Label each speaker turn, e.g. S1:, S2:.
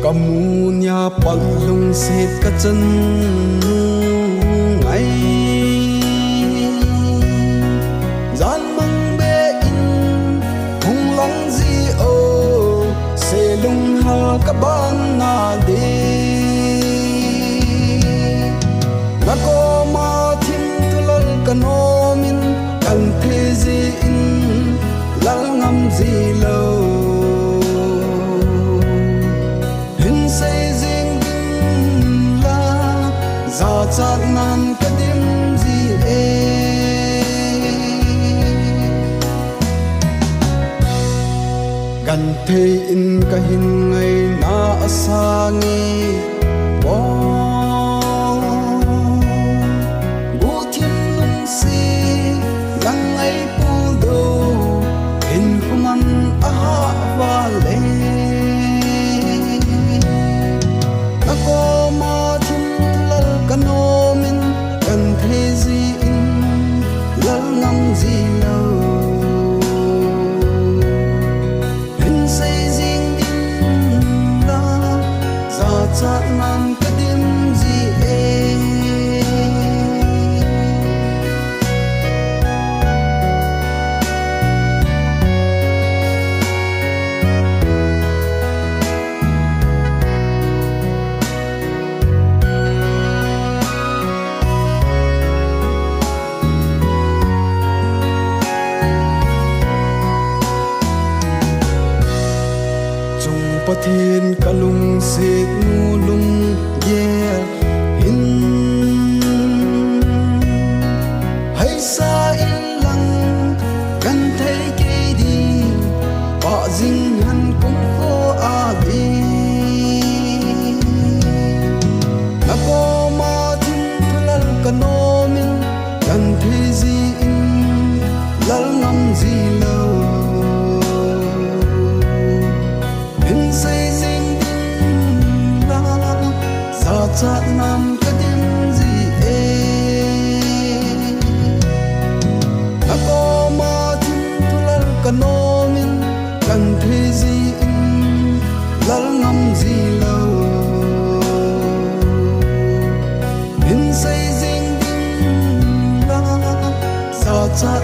S1: kamunya palung set kacan ai gian mang be in hung long di o se lung ha ka ban na de na ko ma thim tulal kanomin kan the zi in lal ngam zi lo chát nan ka dim zi e gan the in ka hin ngai na asangi bo bu thiên lung si lang ngai pu do in kuman a wa le kanomin kan the zi in lal ngam zi lo hin say jing din la za chat nan ka dim zi e pathin kalung sit nu lung ye hin hay sa in lang kan thei ke di pa jing han kum kho a di na ko ma thim thulal kanomin kan thei zi in lal ngam zi lo chát nam ka dim zi e na ko ma thim thulal kanomin kan the zi in lal ngam zi lo hin say jing din la sa chát